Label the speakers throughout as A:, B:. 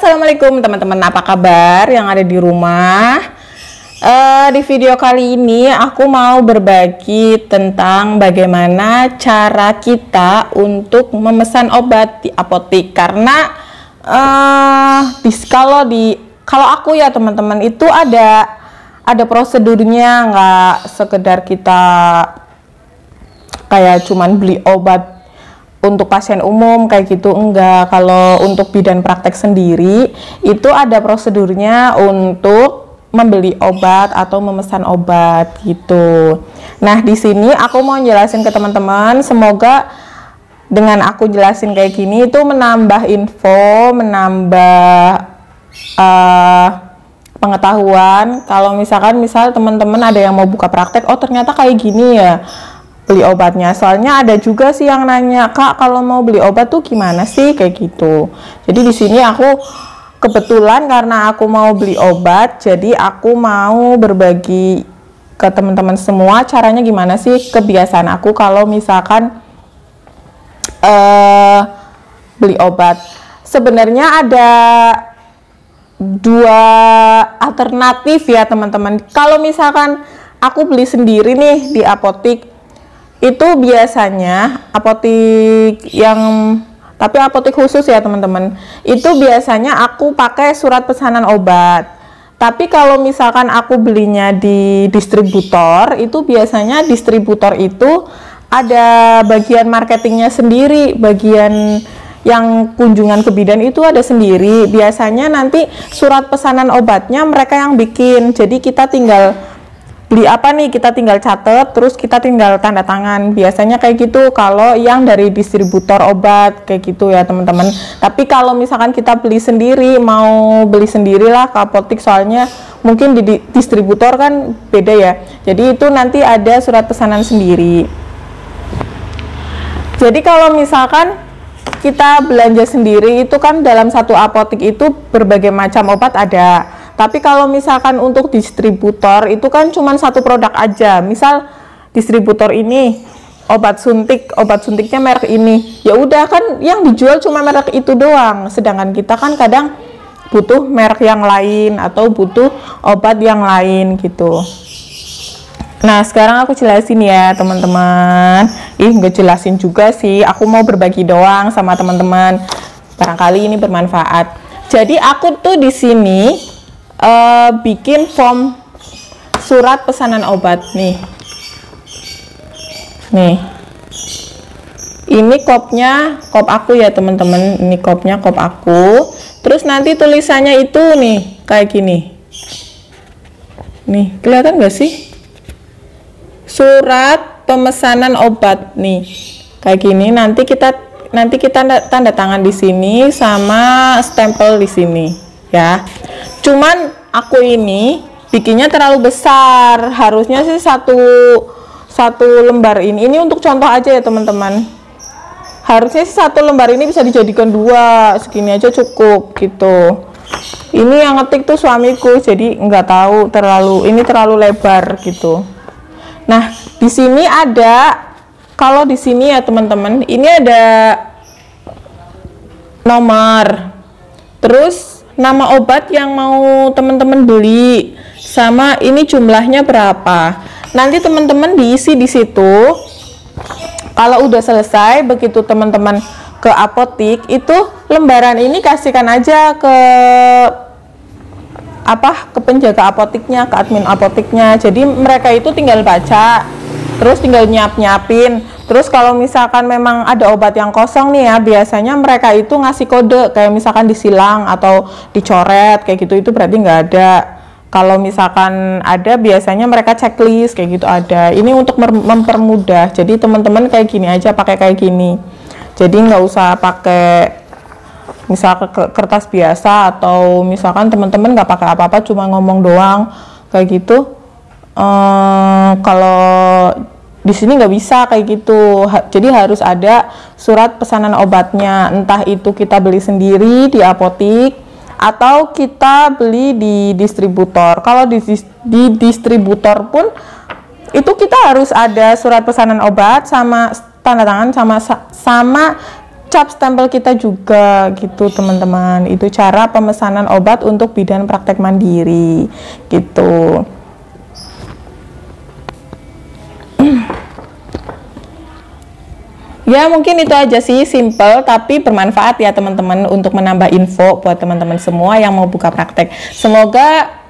A: Assalamualaikum teman-teman, apa kabar yang ada di rumah? Di video kali ini aku mau berbagi tentang bagaimana cara kita untuk memesan obat di apotik. Karena kalau aku ya teman-teman, itu ada prosedurnya, nggak sekedar kita kayak cuman beli obat untuk pasien umum kayak gitu, enggak. Kalau untuk bidan praktek sendiri itu ada prosedurnya untuk membeli obat atau memesan obat gitu. Nah, di sini aku mau jelasin ke teman-teman, semoga dengan aku jelasin kayak gini itu menambah info, menambah pengetahuan. Kalau misal teman-teman ada yang mau buka praktek, oh ternyata kayak gini ya beli obatnya. Soalnya ada juga sih yang nanya, Kak, kalau mau beli obat tuh gimana sih, kayak gitu. Jadi di sini aku kebetulan karena aku mau beli obat, jadi aku mau berbagi ke teman-teman semua caranya gimana sih kebiasaan aku kalau misalkan beli obat. Sebenarnya ada dua alternatif ya teman-teman. Kalau misalkan aku beli sendiri nih di apotik, itu biasanya apotik khusus ya teman-teman, itu biasanya aku pakai surat pesanan obat. Tapi kalau misalkan aku belinya di distributor, itu biasanya distributor itu ada bagian marketingnya sendiri, bagian yang kunjungan ke bidan itu ada sendiri. Biasanya nanti surat pesanan obatnya mereka yang bikin, jadi kita tinggal beli apa nih, kita tinggal catet, terus kita tinggal tanda tangan. Biasanya kayak gitu kalau yang dari distributor obat kayak gitu ya teman-teman. Tapi kalau misalkan kita beli sendiri, mau beli sendirilah ke apotik, soalnya mungkin di distributor kan beda ya. Jadi itu nanti ada surat pesanan sendiri. Jadi kalau misalkan kita belanja sendiri itu kan dalam satu apotik itu berbagai macam obat ada. Tapi kalau misalkan untuk distributor itu kan cuma satu produk aja. Misal distributor ini obat suntiknya merek ini. Ya udah kan yang dijual cuma merek itu doang. Sedangkan kita kan kadang butuh merek yang lain atau butuh obat yang lain gitu. Nah, sekarang aku jelasin ya teman-teman. Nggak jelasin juga sih. Aku mau berbagi doang sama teman-teman. Barangkali ini bermanfaat. Jadi aku tuh di sini bikin form surat pesanan obat nih. Ini kop aku ya teman-teman. Ini kop aku. Terus nanti tulisannya itu nih kayak gini. Nih, kelihatan nggak sih? Surat pemesanan obat nih. Kayak gini. Nanti kita tanda tangan di sini sama stempel di sini ya. Cuman aku ini bikinnya terlalu besar, harusnya sih satu lembar ini untuk contoh aja ya teman-teman. Harusnya sih satu lembar ini bisa dijadikan dua, segini aja cukup gitu. Ini yang ngetik tuh suamiku, jadi nggak tahu ini terlalu lebar gitu. Nah, di sini kalau di sini ya teman-teman, ini ada nomor, terus nama obat yang mau teman-teman beli, sama ini jumlahnya berapa. Nanti teman-teman diisi di situ. Kalau udah selesai, begitu teman-teman ke apotik, itu lembaran ini kasihkan aja ke penjaga apotiknya, ke admin apotiknya. Jadi mereka itu tinggal baca, terus tinggal nyiapin. Terus kalau misalkan memang ada obat yang kosong nih ya, biasanya mereka itu ngasih kode, kayak misalkan disilang atau dicoret kayak gitu, itu berarti nggak ada. Kalau misalkan ada, biasanya mereka checklist kayak gitu ada. Ini untuk mempermudah. Jadi teman-teman kayak gini aja, pakai kayak gini. Jadi nggak usah pakai misal kertas biasa, atau misalkan teman-teman nggak pakai apa-apa, cuma ngomong doang kayak gitu. Kalau di sini nggak bisa kayak gitu. Jadi harus ada surat pesanan obatnya, entah itu kita beli sendiri di apotik atau kita beli di distributor. Kalau di distributor pun itu kita harus ada surat pesanan obat sama tanda tangan sama cap stempel kita juga gitu teman-teman. Itu cara pemesanan obat untuk bidan praktek mandiri gitu. Ya mungkin itu aja sih, simple tapi bermanfaat ya teman-teman, untuk menambah info buat teman-teman semua yang mau buka praktek. Semoga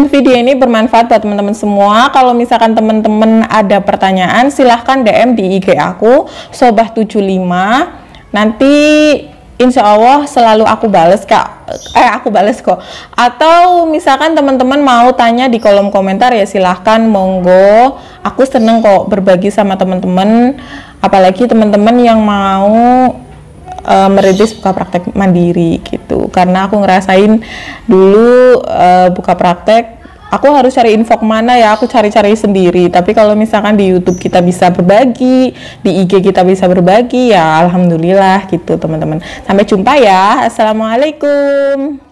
A: video ini bermanfaat buat teman-teman semua. Kalau misalkan teman-teman ada pertanyaan, silahkan DM di IG aku Sobah75. Nanti insya Allah selalu aku bales kak. Aku bales kok. Atau misalkan teman-teman mau tanya di kolom komentar, ya silahkan, monggo. Aku seneng kok berbagi sama teman-teman, apalagi teman-teman yang mau merintis buka praktek mandiri gitu. Karena aku ngerasain dulu buka praktek, aku harus cari info kemana ya, aku cari-cari sendiri. Tapi kalau misalkan di YouTube kita bisa berbagi, di IG kita bisa berbagi, ya alhamdulillah gitu teman-teman. Sampai jumpa ya. Assalamualaikum.